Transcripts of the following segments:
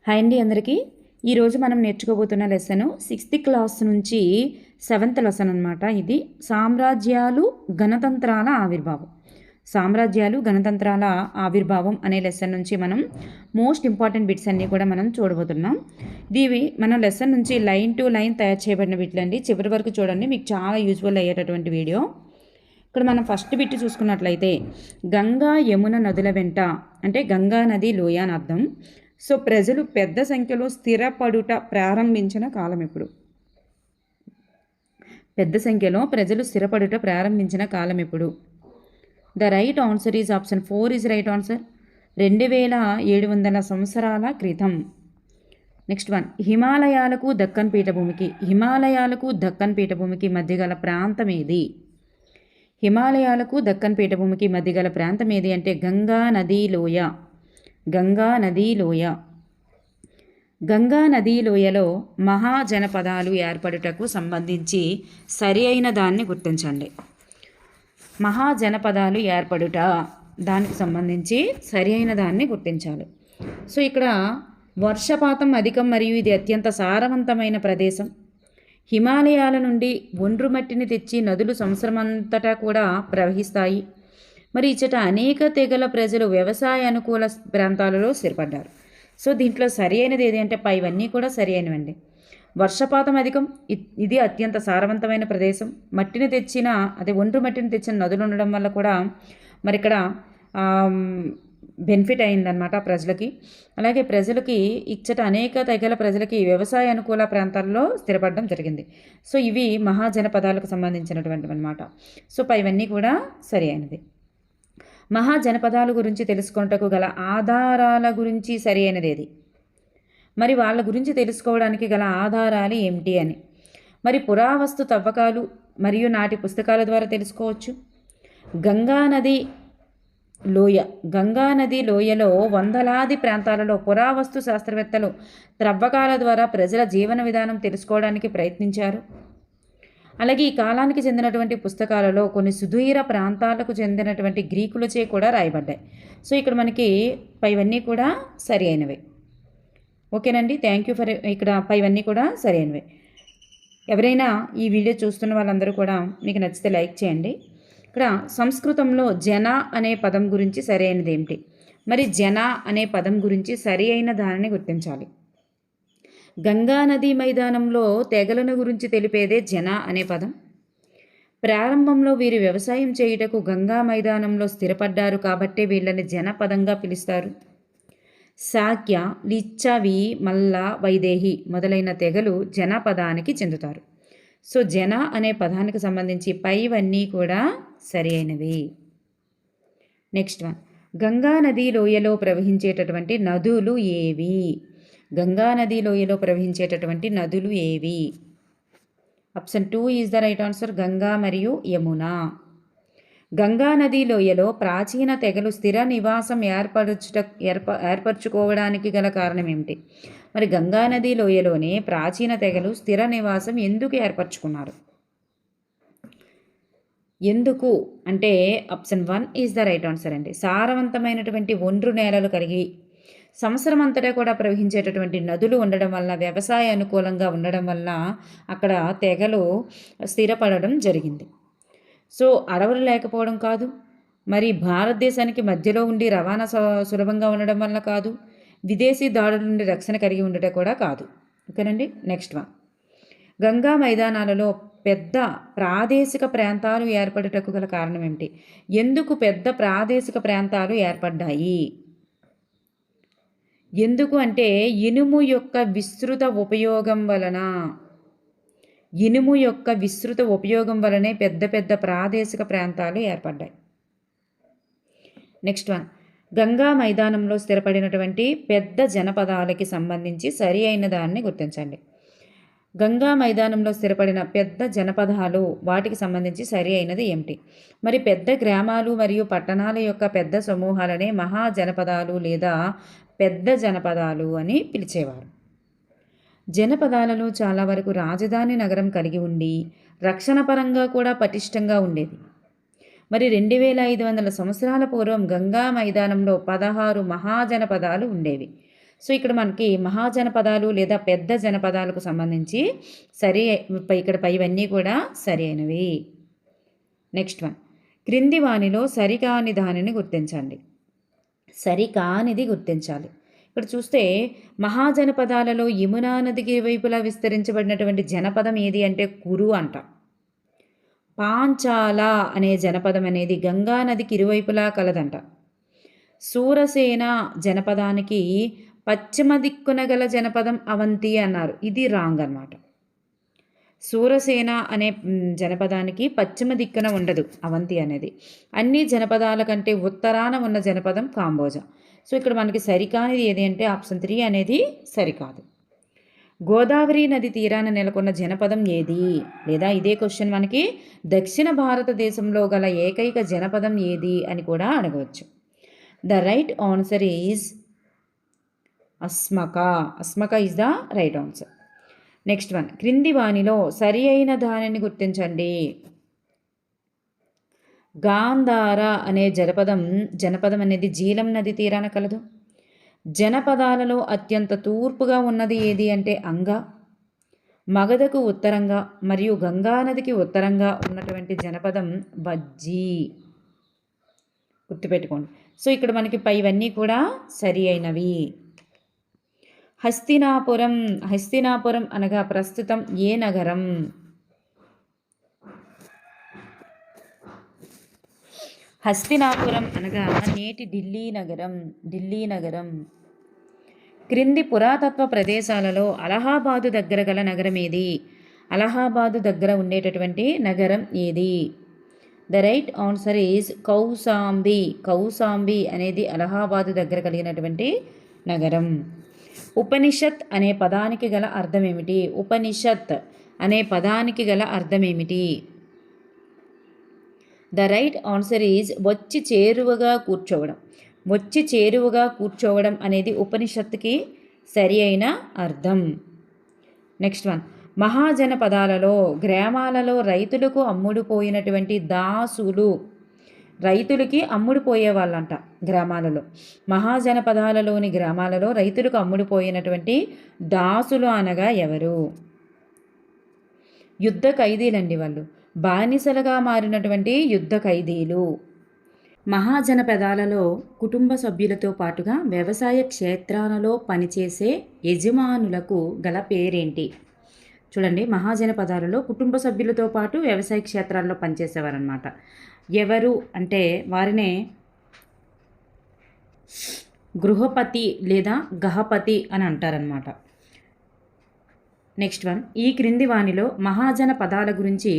Hi అండి అందరికీ. ఈరోజు మనం నేర్చుకోబోతున్న లెసను 6th క్లాస్ నుంచి 7th లెసన్ అనమాట. ఇది సామ్రాజ్యాలు గణతంత్రాల ఆవిర్భావం. సామ్రాజ్యాలు గణతంత్రాల ఆవిర్భావం అనే లెసన్ నుంచి మనం మోస్ట్ ఇంపార్టెంట్ బిట్స్ అన్నీ కూడా మనం చూడబోతున్నాం. ఇవి మన లెసన్ నుంచి లైన్ టు లైన్ తయారు చేయబడిన బిట్లండి. చివరి వరకు చూడండి, మీకు చాలా యూజ్ఫుల్ అయ్యేటటువంటి వీడియో. ఇక్కడ మనం ఫస్ట్ బిట్ చూసుకున్నట్లయితే గంగా యమున నదుల వెంట అంటే గంగా నది లోయ అని అర్థం. సో ప్రజలు పెద్ద సంఖ్యలో స్థిరపడుట ప్రారంభించిన కాలం ఎప్పుడు? పెద్ద సంఖ్యలో ప్రజలు స్థిరపడుట ప్రారంభించిన కాలం ఎప్పుడు? The right answer is option 4 is right answer. 2700 సంవత్సరాల క్రితం. నెక్స్ట్ వన్, హిమాలయాలకు దక్కన్ పీఠభూమికి మధ్య గల ప్రాంతం ఏది? హిమాలయాలకు దక్కన్ పీఠభూమికి మధ్య గల ప్రాంతం ఏది అంటే గంగా నదీ లోయ. గంగా నదీ లోయలో మహాజనపదాలు ఏర్పడుటకు సంబంధించి సరి అయిన దాన్ని గుర్తించండి. మహాజనపదాలు ఏర్పడుట దానికి సంబంధించి సరి అయిన దాన్ని గుర్తించాలి. సో ఇక్కడ వర్షపాతం అధికం మరియు ఇది అత్యంత సారవంతమైన ప్రదేశం. హిమాలయాల నుండి ఒండ్రు మట్టిని తెచ్చి నదులు సంవత్సరమంతటా కూడా ప్రవహిస్తాయి. మరి ఇచ్చట అనేక తెగల ప్రజలు వ్యవసాయ అనుకూల ప్రాంతాలలో స్థిరపడ్డారు. సో దీంట్లో సరి అయినది ఏది అంటే పైవన్నీ కూడా సరి అయినవండి. వర్షపాతం అధికం, ఇది అత్యంత సారవంతమైన ప్రదేశం. మట్టిని తెచ్చిన ఒండ్రు మట్టిని తెచ్చిన నదులు ఉండడం వల్ల కూడా మరి ఇక్కడ బెనిఫిట్ అయిందనమాట ప్రజలకి. అలాగే ప్రజలకి ఇచ్చట అనేక తెగల ప్రజలకి వ్యవసాయ అనుకూల ప్రాంతాల్లో స్థిరపడడం జరిగింది. సో ఇవి మహాజనపదాలకు సంబంధించినటువంటివి అనమాట. సో పైవన్నీ కూడా సరి అయినది. మహాజనపదాల గురించి తెలుసుకొనుటకు గల ఆధారాల గురించి సరి అయినది ఏది? మరి వాళ్ళ గురించి తెలుసుకోవడానికి గల ఆధారాలు ఏమిటి అని మరి పురావస్తు తవ్వకాలు మరియు నాటి పుస్తకాల ద్వారా తెలుసుకోవచ్చు. గంగానది లోయలో వందలాది ప్రాంతాలలో పురావస్తు శాస్త్రవేత్తలు త్రవ్వకాల ద్వారా ప్రజల జీవన విధానం తెలుసుకోవడానికి ప్రయత్నించారు. అలాగే ఈ కాలానికి చెందినటువంటి పుస్తకాలలో కొన్ని సుదూర ప్రాంతాలకు చెందినటువంటి గ్రీకులచే కూడా రాయబడ్డాయి. సో ఇక్కడ మనకి పైవన్నీ కూడా సరి అయినవే. ఓకేనండి, థ్యాంక్ యూ ఫర్. ఇక్కడ పైవన్నీ కూడా సరి అయినవే. ఎవరైనా ఈ వీడియో చూస్తున్న వాళ్ళందరూ కూడా మీకు నచ్చితే లైక్ చేయండి. ఇక్కడ సంస్కృతంలో జన అనే పదం గురించి సరి అయినది ఏమిటి? మరి జన అనే పదం గురించి సరి అయిన దానిని గుర్తించాలి. గంగానదీ మైదానంలో తెగలను గురించి తెలిపేదే జన అనే పదం. ప్రారంభంలో వీరు వ్యవసాయం చేయుటకు గంగా మైదానంలో స్థిరపడ్డారు కాబట్టే వీళ్ళని జనపదంగా పిలుస్తారు. శాక్య, లిచ్చవి, మల్ల, వైదేహి మొదలైన తెగలు జనపదానికి చెందుతారు. సో జన అనే పదానికి సంబంధించి పైవన్నీ కూడా సరి అయినవి. నెక్స్ట్ వన్, గంగా నదీ లోయలో ప్రవహించేటటువంటి నదులు ఏవి? గంగా నదీ లోయలో ప్రవహించేటటువంటి నదులు ఏవి? Option 2 is the right answer. Ganga మరియు యమున. గంగా నదీ లోయలో ప్రాచీన తెగలు స్థిర నివాసం ఏర్పరచుకోవడానికి గల కారణం ఏమిటి? మరి గంగా నదీ లోయలోనే ప్రాచీన తెగలు స్థిర నివాసం ఎందుకు ఏర్పరచుకున్నారు? ఎందుకు అంటే option 1 is the right answer అండి. సారవంతమైనటువంటి ఒండ్రు నేలలు కలిగి సంవత్సరం అంతటా కూడా ప్రవహించేటటువంటి నదులు ఉండడం వల్ల, వ్యవసాయ అనుకూలంగా ఉండడం వల్ల అక్కడ తెగలు స్థిరపడడం జరిగింది. సో అడవులు లేకపోవడం కాదు, మరి భారతదేశానికి మధ్యలో ఉండి రవాణా సులభంగా ఉండడం వల్ల కాదు, విదేశీ దాడుల నుండి రక్షణ కలిగి ఉండటం కూడా కాదు. ఓకేనండి, నెక్స్ట్ వన్, గంగా మైదానాలలో పెద్ద ప్రాదేశిక ప్రాంతాలు ఏర్పడుటకు గల కారణం ఏమిటి? ఎందుకు పెద్ద ప్రాదేశిక ప్రాంతాలు ఏర్పడ్డాయి? ఎందుకు అంటే ఇనుము యొక్క విస్తృత ఉపయోగం వలనే పెద్ద పెద్ద ప్రాదేశిక ప్రాంతాలు ఏర్పడ్డాయి. నెక్స్ట్ వన్, గంగా మైదానంలో స్థిరపడినటువంటి పెద్ద జనపదాలకి సంబంధించి సరి అయిన దాన్ని గుర్తించండి. గంగా మైదానంలో స్థిరపడిన పెద్ద జనపదాలు వాటికి సంబంధించి సరి అయినది ఏమిటి? మరి పెద్ద గ్రామాలు మరియు పట్టణాల యొక్క పెద్ద సమూహాలనే మహాజనపదాలు లేదా పెద్ద జనపదాలు అని పిలిచేవారు. జనపదాలలో చాలా వరకు రాజధాని నగరం కలిగి ఉండి రక్షణ పరంగా కూడా పటిష్టంగా ఉండేది. మరి 2500 సంవత్సరాల పూర్వం గంగా మైదానంలో 16 మహాజనపదాలు ఉండేవి. సో ఇక్కడ మనకి మహాజనపదాలు లేదా పెద్ద జనపదాలకు సంబంధించి ఇక్కడ పైవన్నీ కూడా సరి అయినవి. నెక్స్ట్ వన్, క్రింది వానిలో సరికాని దానిని గుర్తించండి. సరికానిది గుర్తించాలి. ఇక్కడ చూస్తే మహాజనపదాలలో యమునా నదికి ఇరువైపులా విస్తరించబడినటువంటి జనపదం ఏది అంటే కురు అంట. పాంచాల అనే జనపదం అనేది గంగా నదికి ఇరువైపులా కలదంట. సూరసేన జనపదానికి పశ్చిమ దిక్కున గల జనపదం అవంతి అన్నారు. ఇది రాంగ్ అన్నమాట. సూరసేన అనే జనపదానికి పశ్చిమ దిక్కున ఉండదు అవంతి అనేది. అన్ని జనపదాల కంటే ఉత్తరాన ఉన్న జనపదం కాంబోజ. సో ఇక్కడ మనకి సరికానిది ఏది అంటే ఆప్షన్ 3 అనేది సరికాదు. గోదావరి నది తీరాన నెలకొన్న జనపదం ఏది, లేదా ఇదే క్వశ్చన్ మనకి దక్షిణ భారతదేశంలో గల ఏకైక జనపదం ఏది అని కూడా అడగవచ్చు. The right answer is Asmaka. Asmaka is the right answer. Next one, క్రింది వానిలో సరి అయిన దానిని గుర్తించండి. గాంధార అనే జనపదం అనేది జీలం నది తీరాన కలదు. జనపదాలలో అత్యంత తూర్పుగా ఉన్నది ఏది అంటే అంగ. మగధకు ఉత్తరంగా మరియు గంగానదికి ఉత్తరంగా ఉన్నటువంటి జనపదం వజ్జి. గుర్తుపెట్టుకోండి. సో ఇక్కడ మనకి పైవన్నీ కూడా సరి అయినవి. హస్తినాపురం. హస్తినాపురం అనగా ప్రస్తుతం ఏ నగరం? హస్తినాపురం అనగా నేటి ఢిల్లీ నగరం. ఢిల్లీ నగరం. క్రింది పురాతత్వ ప్రదేశాలలో అలహాబాదు దగ్గర గల నగరం ఏది? అలహాబాదు దగ్గర ఉండేటటువంటి నగరం ఏది? The right answer is Kaushambi. Kaushambi అనేది అలహాబాదు దగ్గర కలిగినటువంటి నగరం. ఉపనిషత్ అనే పదానికి గల అర్థం ఏమిటి? ఉపనిషత్ అనే పదానికి గల అర్థం ఏమిటి? ద రైట్ ఆన్సర్ ఈజ్ వచ్చి చేరువగా కూర్చోవడం. వచ్చి చేరువగా కూర్చోవడం అనేది ఉపనిషత్తుకి సరి అయిన అర్థం. నెక్స్ట్ వన్, మహాజనపదాలలో గ్రామాలలో రైతులకు అమ్ముడుపోయినటువంటి దాసులు. రైతులకి అమ్ముడుపోయే వాళ్ళంట గ్రామాలలో. మహాజనపదాలలోని గ్రామాలలో రైతులకు అమ్ముడుపోయినటువంటి దాసులు అనగా ఎవరు? యుద్ధ ఖైదీలండి వాళ్ళు. బానిసలుగా మారినటువంటి యుద్ధ ఖైదీలు. మహాజనపదాలలో కుటుంబ సభ్యులతో పాటుగా వ్యవసాయ క్షేత్రాలలో పనిచేసే యజమానులకు గల పేరేంటి? చూడండి, మహాజనపదాలలో కుటుంబ సభ్యులతో పాటు వ్యవసాయ క్షేత్రాల్లో పనిచేసేవారనమాట. ఎవరు అంటే వారినే గృహపతి లేదా గహపతి అని అంటారనమాట. నెక్స్ట్ వన్, ఈ క్రింది వానిలో మహాజన పదాల గురించి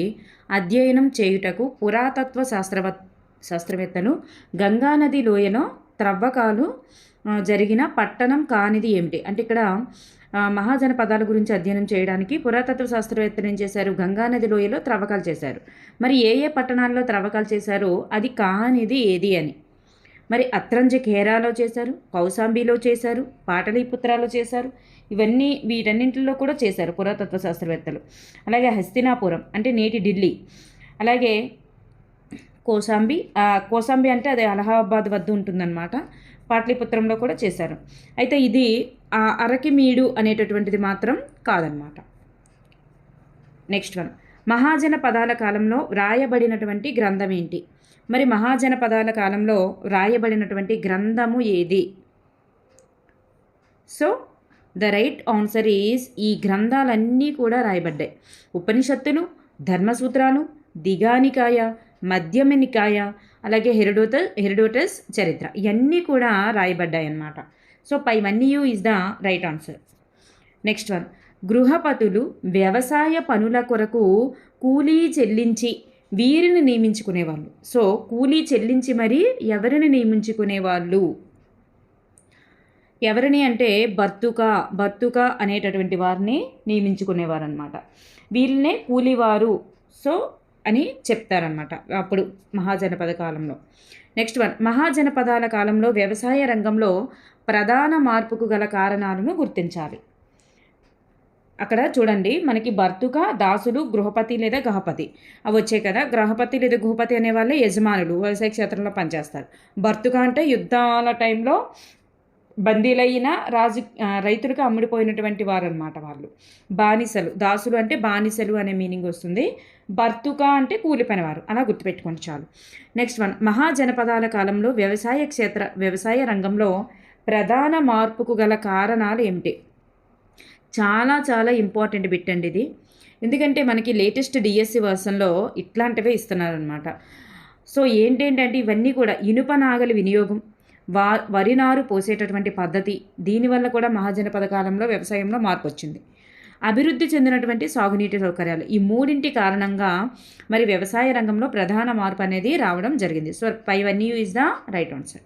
అధ్యయనం చేయుటకు పురాతత్వ శాస్త్రవేత్తలు గంగానది లోయలో త్రవ్వకాలు జరిగిన పట్టణం కానిది ఏమిటి? అంటే ఇక్కడ మహాజన పదాల గురించి అధ్యయనం చేయడానికి పురాతత్వ శాస్త్రవేత్తలు ఏం చేశారు? గంగానది లోయలో త్రవ్వకాలు చేశారు. మరి ఏ ఏ పట్టణాల్లో త్రవ్వకాలు చేశారో అది కానిది ఏది అని. మరి అత్రంజ ఖేరాలో చేశారు, కౌసాంబిలో చేశారు, పాటలీపుత్రాలో చేశారు. వీటన్నింటిలో కూడా చేశారు పురాతత్వ శాస్త్రవేత్తలు. అలాగే హస్తినాపురం అంటే నేటి ఢిల్లీ, అలాగే కోసాంబి అంటే అది అలహాబాద్ వద్ద ఉంటుందన్నమాట. పాటలీపుత్రంలో కూడా చేశారు. అయితే ఇది అరకిమీడు అనేటటువంటిది మాత్రం కాదనమాట. నెక్స్ట్ వన్, మహాజన పదాల కాలంలో వ్రాయబడినటువంటి గ్రంథం ఏంటి? మరి మహాజన పదాల కాలంలో వ్రాయబడినటువంటి గ్రంథము ఏది? So the right answer is ఈ గ్రంథాలన్నీ కూడా రాయబడ్డాయి. ఉపనిషత్తులు, ధర్మసూత్రాలు, దిగానికాయ, మధ్యమనికాయ, అలాగే హెరోడోటస్ చరిత్ర, ఇవన్నీ కూడా రాయబడ్డాయి అన్నమాట. సో పైవన్నీ is the right answer. Next one, గృహపతులు వ్యవసాయ పనుల కొరకు కూలీ చెల్లించి వీరిని నియమించుకునేవాళ్ళు. సో కూలీ చెల్లించి మరి ఎవరిని నియమించుకునేవాళ్ళు? ఎవరిని అంటే బర్తుక అనేటటువంటి వారిని నియమించుకునేవారు అనమాట. వీళ్ళనే కూలివారు సో అని చెప్తారనమాట అప్పుడు మహాజనపద కాలంలో. నెక్స్ట్ వన్, మహాజనపదాల కాలంలో వ్యవసాయ రంగంలో ప్రధాన మార్పుకు గల కారణాలను గుర్తించాలి. అక్కడ చూడండి, మనకి బర్తుక, దాసులు, గృహపతి లేదా గహపతి అవి వచ్చాయి కదా. గృహపతి లేదా గృహపతి అనే వాళ్ళే యజమానులు, వ్యవసాయ క్షేత్రంలో పనిచేస్తారు. బర్తుక అంటే యుద్ధాల టైంలో బందీలైన రైతులకు అమ్ముడిపోయినటువంటి వారు అనమాట వాళ్ళు. బానిసలు, దాసులు అంటే బానిసలు అనే మీనింగ్ వస్తుంది. బర్తుక అంటే కూలి పనివారు, అలా గుర్తుపెట్టుకోండి చాలు. నెక్స్ట్ వన్, మహాజనపదాల కాలంలో వ్యవసాయ రంగంలో ప్రధాన మార్పుకు గల కారణాలు ఏమిటి? చాలా చాలా ఇంపార్టెంట్ బిట్ అండి ఇది. ఎందుకంటే మనకి లేటెస్ట్ డిఎస్సి వర్షన్లో ఇట్లాంటివే ఇస్తున్నారనమాట. సో ఏంటంటే ఇవన్నీ కూడా ఇనుప నాగలి వినియోగం, వరి నారు పోసేటటువంటి పద్ధతి, దీనివల్ల కూడా మహాజనపద కాలంలో వ్యవసాయంలో మార్పు వచ్చింది. అభివృద్ధి చెందినటువంటి సాగునీటి సౌకర్యాలు, ఈ మూడింటి కారణంగా మరి వ్యవసాయ రంగంలో ప్రధాన మార్పు అనేది రావడం జరిగింది. So 5 is the right answer.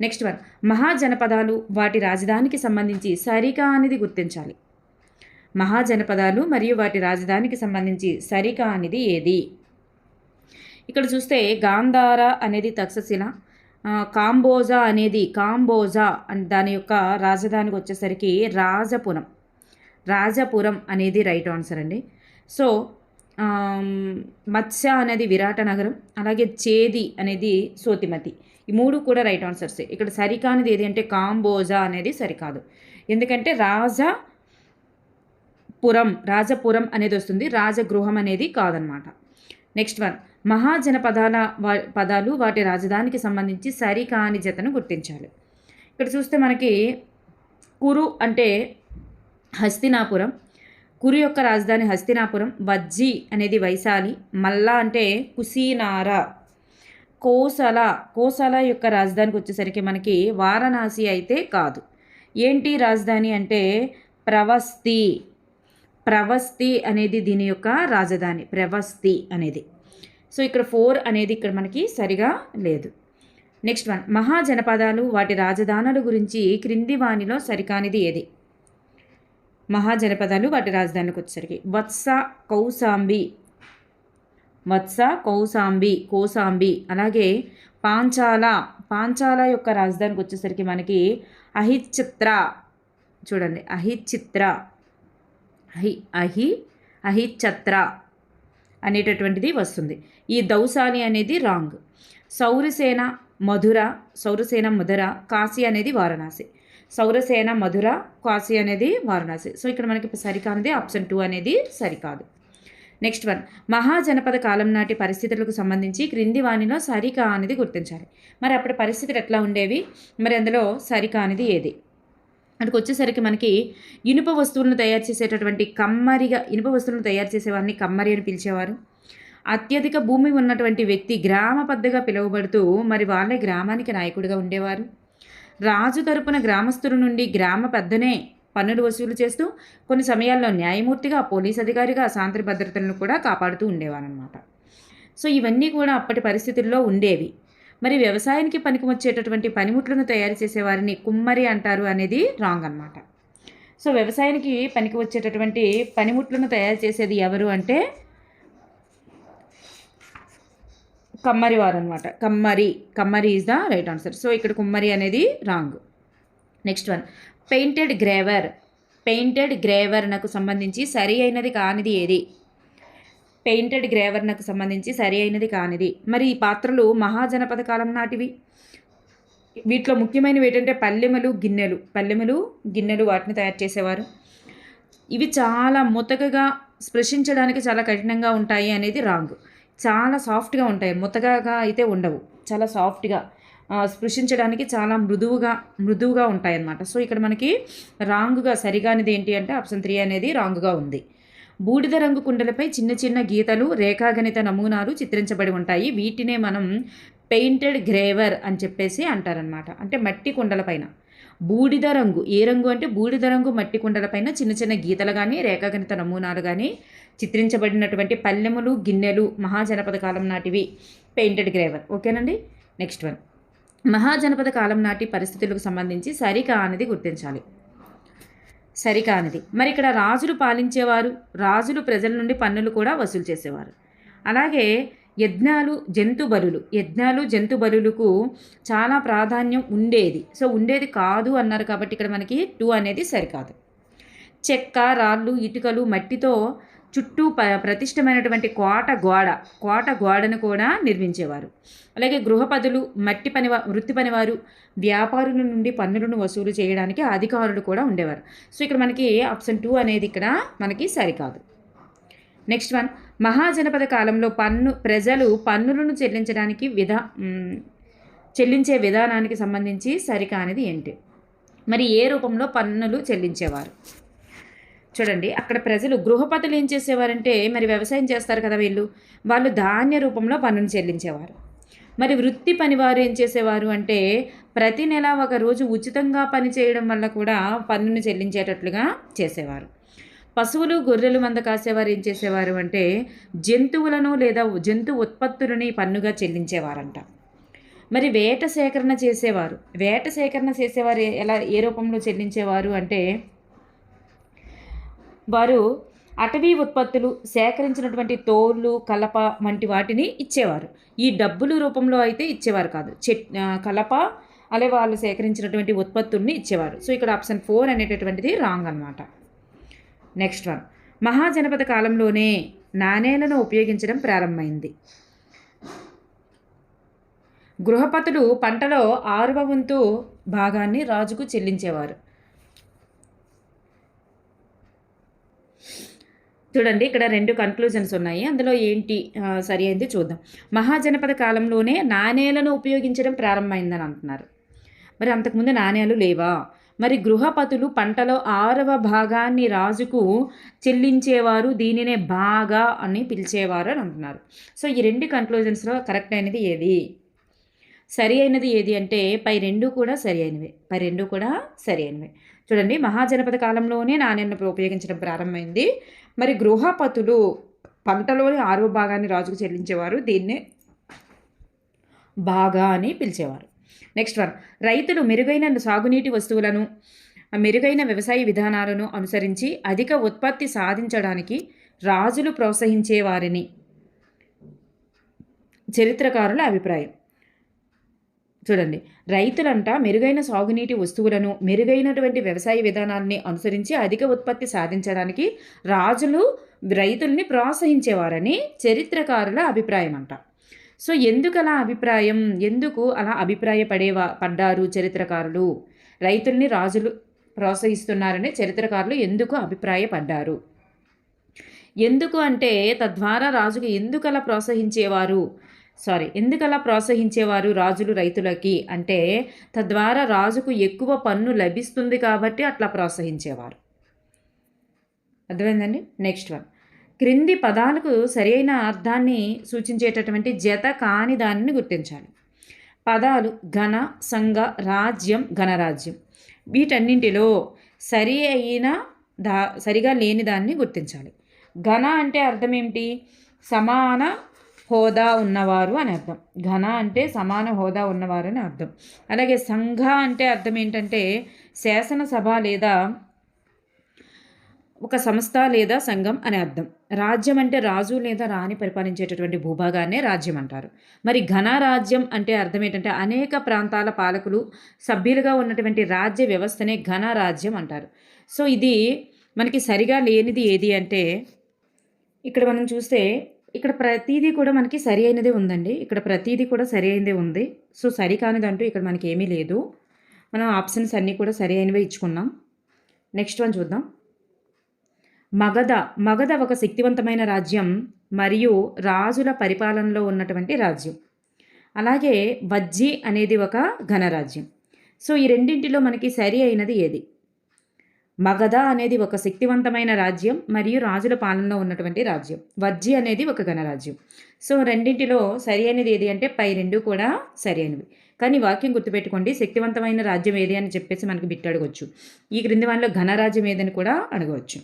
Next one, మహాజనపదాలు వాటి రాజధానికి సంబంధించి సరికానిది గుర్తించాలి. మహాజనపదాలు మరియు వాటి రాజధానికి సంబంధించి సరికానిది ఏది? ఇక్కడ చూస్తే గాంధార అనేది తక్షశిల, కాంబోజా అని దాని యొక్క రాజధానికి వచ్చేసరికి రాజపురం అనేది రైట్ ఆన్సర్ అండి. సో మత్స్య అనేది విరాట నగరం, అలాగే చేది అనేది సోతిమతి, ఈ మూడు కూడా రైట్ ఆన్సర్స్. ఇక్కడ సరికానిది ఏది అంటే కాంబోజా అనేది సరికాదు, ఎందుకంటే రాజపురం అనేది వస్తుంది, రాజగృహం అనేది కాదనమాట. నెక్స్ట్ వన్, మహాజనపదాల పదాలు వాటి రాజధానికి సంబంధించి సరికాని జతను గుర్తించాలి. ఇక్కడ చూస్తే మనకి కురు అంటే హస్తినాపురం, కురు యొక్క రాజధాని హస్తినాపురం, వజ్జి అనేది వైశాలి, మల్లా అంటే కుసీనార, కోసల యొక్క రాజధానికి వచ్చేసరికి మనకి వారణాసి అయితే కాదు. ఏంటి రాజధాని అంటే ప్రవస్తి అనేది దీని యొక్క రాజధాని, ప్రవస్తి అనేది. సో ఇక్కడ 4 అనేది ఇక్కడ మనకి సరిగా లేదు. నెక్స్ట్ వన్, మహాజనపదాలు వాటి రాజధానుల గురించి క్రింది వానిలో సరికానిది ఏది? మహాజనపదాలు వాటి రాజధానికి వచ్చేసరికి వత్స, కౌసాంబి, అలాగే పాంచాల యొక్క రాజధానికి వచ్చేసరికి మనకి అహిచ్చత్ర అనేటటువంటిది వస్తుంది. ఈ దౌసాని అనేది రాంగ్. సౌరసేన మధుర, కాశీ అనేది వారణాసి. కాశీ అనేది వారణాసి. సో ఇక్కడ మనకి సరికానిది ఆప్షన్ 2 అనేది సరికాదు. నెక్స్ట్ వన్, మహాజనపద కాలం నాటి పరిస్థితులకు సంబంధించి క్రింది వానిలో సరికానిది గుర్తించాలి. మరి అప్పటి పరిస్థితులు ఎట్లా ఉండేవి? మరి అందులో సరికానిది ఏది? అక్కడికి వచ్చేసరికి మనకి ఇనుప వస్తువులను తయారు చేసేవారిని కమ్మరి అని పిలిచేవారు. అత్యధిక భూమి ఉన్నటువంటి వ్యక్తి గ్రామ పెద్దగా పిలువబడుతూ మరి వాళ్ళే గ్రామానికి నాయకుడిగా ఉండేవారు. రాజు తరపున గ్రామస్తుల నుండి గ్రామ పెద్దనే పన్నులు వసూలు చేస్తూ కొన్ని సమయాల్లో న్యాయమూర్తిగా, పోలీస్ అధికారిగా శాంతి భద్రతలను కూడా కాపాడుతూ ఉండేవారనమాట. సో ఇవన్నీ కూడా అప్పటి పరిస్థితుల్లో ఉండేవి. మరి వ్యవసాయానికి పనికి వచ్చేటటువంటి పనిముట్లను తయారు చేసేవారిని కుమ్మరి అంటారు అనేది రాంగ్ అనమాట. సో వ్యవసాయానికి పనికి వచ్చేటటువంటి పనిముట్లను తయారు చేసేది ఎవరు అంటే కమ్మరి వారు అనమాట. కమ్మరి is the right answer. So ఇక్కడ కుమ్మరి అనేది wrong. Next one, painted gravure నాకు సంబంధించి సరి అయినది కానిది ఏది? మరి ఈ పాత్రలు మహాజనపద కాలం నాటివి. వీటిలో ముఖ్యమైనవి ఏంటంటే పల్లెములు, గిన్నెలు వాటిని తయారు చేసేవారు. ఇవి చాలా ముతకగా, స్పృశించడానికి చాలా కఠినంగా ఉంటాయి అనేది రాంగ్. చాలా సాఫ్ట్గా ఉంటాయి, ముతకగా అయితే ఉండవు, చాలా సాఫ్ట్గా, స్పృశించడానికి చాలా మృదువుగా ఉంటాయి అన్నమాట. సో ఇక్కడ మనకి రాంగ్గా సరిగానిది ఏంటి అంటే ఆప్షన్ 3 అనేది రాంగ్గా ఉంది. బూడిద రంగు కుండలపై చిన్న చిన్న గీతలు, రేఖాగణిత నమూనాలు చిత్రించబడి ఉంటాయి. వీటినే మనం పెయింటెడ్ గ్రేవర్ అని చెప్పేసి అంటారనమాట. అంటే మట్టి కుండలపైన బూడిద రంగు, ఏ రంగు అంటే బూడిద రంగు మట్టి కుండలపైన చిన్న చిన్న గీతలు కానీ రేఖాగణిత నమూనాలు కానీ చిత్రించబడినటువంటి పల్లెములు, గిన్నెలు మహాజనపద కాలం నాటివి, పెయింటెడ్ గ్రేవర్. ఓకేనండి. నెక్స్ట్ వన్, మహాజనపద కాలం నాటి పరిస్థితులకు సంబంధించి సరికానిది గుర్తించాలి. మరి ఇక్కడ రాజులు పాలించేవారు, రాజులు ప్రజల నుండి పన్నులు కూడా వసూలు చేసేవారు. అలాగే యజ్ఞాలు, జంతు బలులకు చాలా ప్రాధాన్యం ఉండేది. సో ఉండేది కాదు అన్నారు కాబట్టి ఇక్కడ మనకి 2 అనేది సరికాదు. చెక్క, రాళ్ళు, ఇటుకలు, మట్టితో చుట్టూ ప్రతిష్టమైనటువంటి కోట గోడను కూడా నిర్మించేవారు. అలాగే గృహపదులు, వృత్తి పనివారు, వ్యాపారుల నుండి పన్నులను వసూలు చేయడానికి అధికారులు కూడా ఉండేవారు. సో ఇక్కడ మనకి ఆప్షన్ 2 అనేది ఇక్కడ మనకి సరికాదు. నెక్స్ట్ వన్, మహాజనపద కాలంలో ప్రజలు పన్నులను చెల్లించే విధానానికి సంబంధించి సరికానిది ఏంటి? మరి ఏ రూపంలో పన్నులు చెల్లించేవారు? చూడండి, అక్కడ ప్రజలు గృహపతులు ఏం చేసేవారంటే, మరి వ్యవసాయం చేస్తారు కదా వాళ్ళు ధాన్య రూపంలో పన్నును చెల్లించేవారు. మరి వృత్తి పనివారు ఏం చేసేవారు అంటే, ప్రతి నెల ఒక రోజు ఉచితంగా పని చేయడం వల్ల కూడా పన్నును చెల్లించేటట్లుగా చేసేవారు. పశువులు, గొర్రెలు మంద కాసేవారు ఏం చేసేవారు అంటే, జంతువులను లేదా జంతు ఉత్పత్తులని పన్నుగా చెల్లించేవారంట. మరి వేట సేకరణ చేసేవారు ఏ రూపంలో చెల్లించేవారు అంటే, వారు అటవీ ఉత్పత్తులు సేకరించినటువంటి తోళ్ళు, కలప వంటి వాటిని ఇచ్చేవారు. ఈ డబ్బులు రూపంలో అయితే ఇచ్చేవారు కాదు. కలప అలాగే వాళ్ళు సేకరించినటువంటి ఉత్పత్తుల్ని ఇచ్చేవారు. సో ఇక్కడ ఆప్షన్ 4 అనేటటువంటిది రాంగ్ అనమాట. నెక్స్ట్ వన్, మహాజనపద కాలంలోనే నాణేలను ఉపయోగించడం ప్రారంభమైంది. గృహపతులు పంటలో 6వ వంతు భాగాన్ని రాజుకు చెల్లించేవారు. చూడండి, ఇక్కడ 2 కన్క్లూజన్స్ ఉన్నాయి. అందులో ఏంటి సరి అయింది చూద్దాం. మహాజనపద కాలంలోనే నాణేలను ఉపయోగించడం ప్రారంభమైందని అంటున్నారు. మరి అంతకుముందు నాణేలు లేవా? మరి గృహపతులు పంటలో 6వ భాగాన్ని రాజుకు చెల్లించేవారు, దీనినే బాగా అని పిలిచేవారు అని అంటున్నారు. సో ఈ 2 కన్క్లూజన్స్లో కరెక్ట్ అయినది ఏది? సరి అయినది ఏది అంటే పై 2 కూడా సరి అయినవే. చూడండి, మహాజనపద కాలంలోనే నాణ్యాలను ఉపయోగించడం ప్రారంభమైంది. మరి గృహపతులు పంటలోని 6వ భాగాన్ని రాజుకు చెల్లించేవారు, దీన్నే బాగా అని పిలిచేవారు. నెక్స్ట్ వన్, రైతులు మెరుగైన సాగునీటి వస్తువులను, మెరుగైన వ్యవసాయ విధానాలను అనుసరించి అధిక ఉత్పత్తి సాధించడానికి రాజులు ప్రోత్సహించేవారని చరిత్రకారుల అభిప్రాయం. చూడండి, రైతులంట మెరుగైన సాగునీటి వస్తువులను, మెరుగైనటువంటి వ్యవసాయ విధానాలని అనుసరించి అధిక ఉత్పత్తి సాధించడానికి రాజులు రైతుల్ని ప్రోత్సహించేవారని చరిత్రకారుల అభిప్రాయం అంట. సో ఎందుకు అలా పడ్డారు చరిత్రకారులు? రైతుల్ని రాజులు ప్రోత్సహిస్తున్నారని చరిత్రకారులు ఎందుకు అభిప్రాయపడ్డారు? ఎందుకు అంటే తద్వారా రాజుకు ఎందుకలా ప్రోత్సహించేవారు రాజులు రైతులకి అంటే, తద్వారా రాజుకు ఎక్కువ పన్ను లభిస్తుంది కాబట్టి అట్లా ప్రోత్సహించేవారు. అర్థమైందండి? నెక్స్ట్ వన్, క్రింది పదాలకు సరైన అర్థాన్ని సూచించేటటువంటి జత కాని దానిని గుర్తించాలి. పదాలు ఘన, సంఘ, రాజ్యం, ఘనరాజ్యం. వీటన్నింటిలో సరిగా లేని దాన్ని గుర్తించాలి. ఘన అంటే అర్థం ఏమిటి? సమాన హోదా ఉన్నవారు అని అర్థం. ఘన అంటే సమాన హోదా ఉన్నవారు అని అర్థం. అలాగే సంఘ అంటే అర్థం ఏంటంటే శాసనసభ లేదా ఒక సంస్థ లేదా సంఘం అని అర్థం. రాజ్యం అంటే రాజు లేదా రాణి పరిపాలించేటటువంటి భూభాగాన్నే రాజ్యం అంటారు. మరి ఘనరాజ్యం అంటే అర్థం ఏంటంటే అనేక ప్రాంతాల పాలకులు సభ్యులుగా ఉన్నటువంటి రాజ్య వ్యవస్థనే ఘనరాజ్యం అంటారు. సో ఇది మనకి సరిగా లేనిది ఏది అంటే, ఇక్కడ మనం చూస్తే ఇక్కడ ప్రతిదీ కూడా మనకి సరి అయినదే ఉందండి. ఇక్కడ ప్రతిదీ కూడా సరి అయినదే ఉంది. సో సరి కానిదంటూ ఇక్కడ మనకి ఏమీ లేదు. మనం ఆప్షన్స్ అన్నీ కూడా సరి అయినవే ఇచ్చుకున్నాం. నెక్స్ట్ వన్ చూద్దాం. మగధ ఒక శక్తివంతమైన రాజ్యం మరియు రాజుల పరిపాలనలో ఉన్నటువంటి రాజ్యం. అలాగే వజ్జి అనేది ఒక ఘనరాజ్యం. సో ఈ రెండింటిలో మనకి సరి అయినది ఏది? మగధ అనేది ఒక శక్తివంతమైన రాజ్యం మరియు రాజుల పాలనలో ఉన్నటువంటి రాజ్యం. వజ్జి అనేది ఒక ఘనరాజ్యం. సో రెండింటిలో సరి అయినది ఏది అంటే పై 2 కూడా సరి అయినవి. కానీ వాక్యం గుర్తుపెట్టుకోండి, శక్తివంతమైన రాజ్యం ఏది అని చెప్పేసి మనకి బిట్ అడగవచ్చు. ఈ క్రింది వాటిలో ఘనరాజ్యం ఏదని కూడా అడగవచ్చు.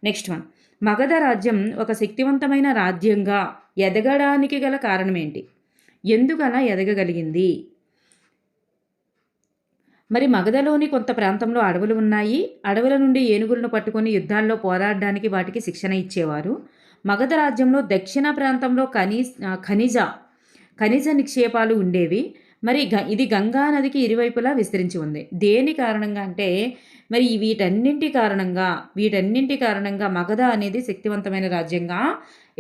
నెక్స్ట్ వన్, మగధ రాజ్యం ఒక శక్తివంతమైన రాజ్యంగా ఎదగడానికి గల కారణం ఏంటి? ఎందుకు అలా ఎదగగలిగింది? మరి మగధలోని కొంత ప్రాంతంలో అడవులు ఉన్నాయి. అడవుల నుండి ఏనుగులను పట్టుకొని యుద్ధాల్లో పోరాడడానికి వాటికి శిక్షణ ఇచ్చేవారు. మగధ రాజ్యంలో దక్షిణ ప్రాంతంలో ఖనిజ నిక్షేపాలు ఉండేవి. మరి ఇది గంగా నదికి ఇరువైపులా విస్తరించి ఉంది. దేని కారణంగా అంటే మరి వీటన్నింటి కారణంగా మగధ అనేది శక్తివంతమైన రాజ్యంగా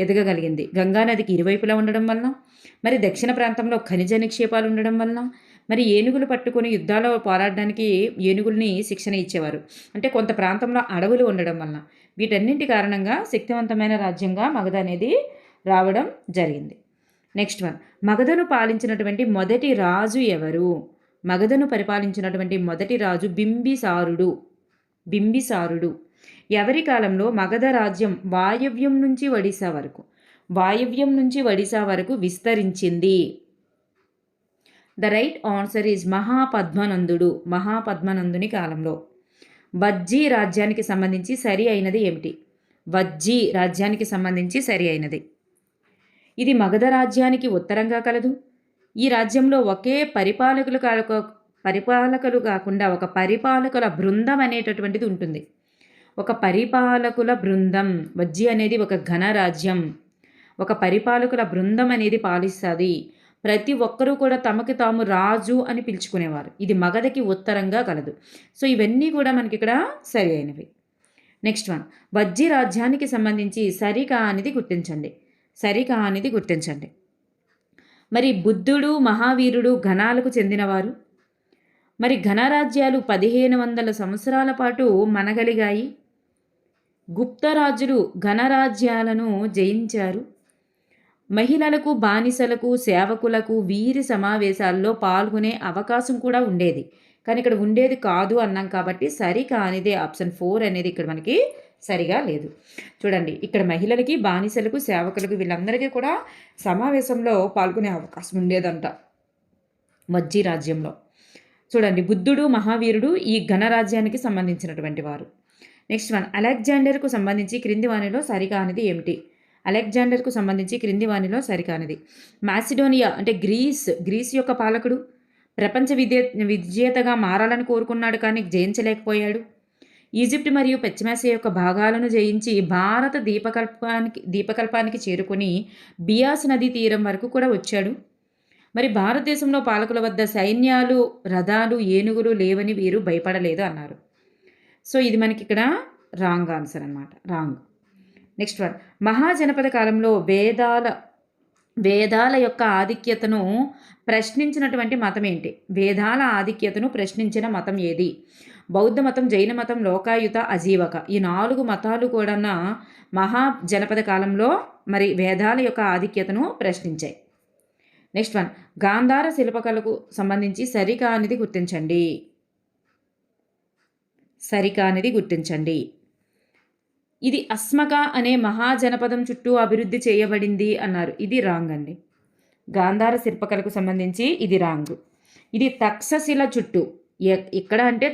ఎదగగలిగింది. గంగా నదికి ఇరువైపులా ఉండడం వలన, మరి దక్షిణ ప్రాంతంలో ఖనిజ నిక్షేపాలు ఉండడం వలన, మరి ఏనుగులు పట్టుకొని యుద్ధాల్లో పోరాడడానికి ఏనుగుల్ని శిక్షణ ఇచ్చేవారు. అంటే కొంత ప్రాంతంలో అడవులు ఉండడం వలన వీటన్నింటి కారణంగా శక్తివంతమైన రాజ్యంగా మగధ అనేది రావడం జరిగింది. నెక్స్ట్ వన్, మగధను పాలించినటువంటి మొదటి రాజు ఎవరు? మగధను పరిపాలించినటువంటి మొదటి రాజు బింబిసారుడు. ఎవరి కాలంలో మగధ రాజ్యం వాయవ్యం నుంచి ఒడిశా వరకు విస్తరించింది? ద రైట్ ఆన్సర్ ఈజ్ మహాపద్మనందుని కాలంలో. వజ్జీ రాజ్యానికి సంబంధించి సరి అయినది ఏమిటి? ఇది మగధ రాజ్యానికి ఉత్తరంగా కలదు. ఈ రాజ్యంలో ఒకే పరిపాలకులు కాకుండా ఒక పరిపాలకుల బృందం అనేటటువంటిది ఉంటుంది. ఒక పరిపాలకుల బృందం. వజ్జి అనేది ఒక ఘన రాజ్యం. ఒక పరిపాలకుల బృందం అనేది పాలిస్తుంది. ప్రతి ఒక్కరూ కూడా తమకి తాము రాజు అని పిలుచుకునేవారు. ఇది మగధకి ఉత్తరంగా కలదు. సో ఇవన్నీ కూడా మనకి ఇక్కడ సరి అయినవి. నెక్స్ట్ వన్, వజ్జి రాజ్యానికి సంబంధించి సరికానిది గుర్తించండి. మరి బుద్ధుడు, మహావీరుడు ఘనాలకు చెందినవారు. మరి ఘనరాజ్యాలు 1500 సంవత్సరాల పాటు మనగలిగాయి. గుప్తరాజులు ఘనరాజ్యాలను జయించారు. మహిళలకు, బానిసలకు, సేవకులకు వీరి సమావేశాల్లో పాల్గొనే అవకాశం కూడా ఉండేది. కానీ ఇక్కడ ఉండేది కాదు అన్నాం కాబట్టి సరి కానిదే ఆప్షన్ 4 అనేది ఇక్కడ మనకి సరిగా లేదు. చూడండి, ఇక్కడ మహిళలకి, బానిసలకు, సేవకులకు వీళ్ళందరికీ కూడా సమావేశంలో పాల్గొనే అవకాశం ఉండేదంట వజ్జీ రాజ్యంలో. చూడండి, బుద్ధుడు, మహావీరుడు ఈ ఘనరాజ్యానికి సంబంధించినటువంటి వారు. నెక్స్ట్ వన్, అలెగ్జాండర్కు సంబంధించి క్రింది వానిలో సరికానిది ఏమిటి? మాసిడోనియా అంటే గ్రీస్ యొక్క పాలకుడు ప్రపంచ విజేతగా మారాలని కోరుకున్నాడు, కానీ జయించలేకపోయాడు. ఈజిప్ట్ మరియు పశ్చిమాసియా యొక్క భాగాలను జయించి భారత దీపకల్పానికి చేరుకొని బియాస్ నదీ తీరం వరకు కూడా వచ్చాడు. మరి భారతదేశంలో పాలకుల వద్ద సైన్యాలు, రథాలు, ఏనుగులు లేవని వీరు భయపడలేదు అన్నారు. సో ఇది మనకి ఇక్కడ రాంగ్ ఆన్సర్ అన్నమాట. రాంగ్. నెక్స్ట్ వన్, మహాజనపద కాలంలో వేదాల యొక్క ఆధిక్యతను ప్రశ్నించినటువంటి మతం ఏంటి? వేదాల ఆధిక్యతను ప్రశ్నించిన మతం ఏది? బౌద్ధ మతం, జైన మతం, లోకాయుత, అజీవక. ఈ 4 మతాలు కూడా మహాజనపద కాలంలో మరి వేదాల యొక్క ఆధిక్యతను ప్రశ్నించాయి. నెక్స్ట్ వన్, గాంధార శిల్పకళకు సంబంధించి సరికానిది గుర్తించండి. ఇది అస్మక అనే మహాజనపదం చుట్టూ అభివృద్ధి చేయబడింది అన్నారు. ఇది రాంగ్ అండి. గాంధార శిల్పకళకు సంబంధించి ఇది రాంగ్. ఇది తక్షశిల చుట్టూ, ఇక్కడ అంటే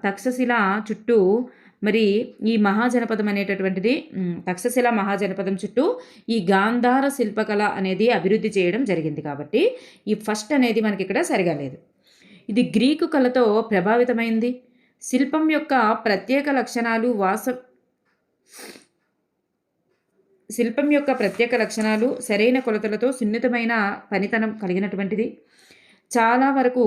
తక్షశిల చుట్టూ మరి ఈ మహాజనపదం అనేటటువంటిది తక్షశిల మహాజనపదం చుట్టూ ఈ గాంధార శిల్పకళ అనేది అభివృద్ధి చేయడం జరిగింది. కాబట్టి ఈ ఫస్ట్ అనేది మనకి ఇక్కడ సరిగా లేదు. ఇది గ్రీకు కళతో ప్రభావితమైంది. శిల్పం యొక్క ప్రత్యేక లక్షణాలు సరైన కొలతలతో సున్నితమైన పనితనం కలిగినటువంటిది. చాలా వరకు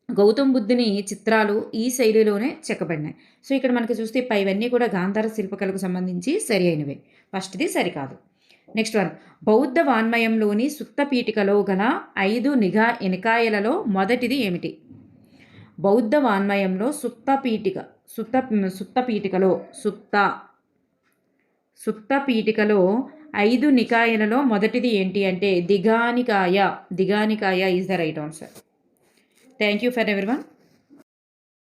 గౌతమ్ బుద్ధుని చిత్రాలు ఈ శైలిలోనే చెక్కబడినాయి. సో ఇక్కడ మనకి చూస్తే పైవన్నీ కూడా గాంధార శిల్పకళకు సంబంధించి సరి అయినవే. ఫస్ట్ది సరికాదు. నెక్స్ట్ వన్, బౌద్ధ వాన్మయంలోని సుత్త పీఠికలో గల 5 నికాయలలో మొదటిది ఏమిటి? బౌద్ధ వాన్మయంలో సుత్త పీఠికలో 5 నికాయలలో మొదటిది ఏంటి అంటే Dighanikaya is the right answer. Thank you for everyone.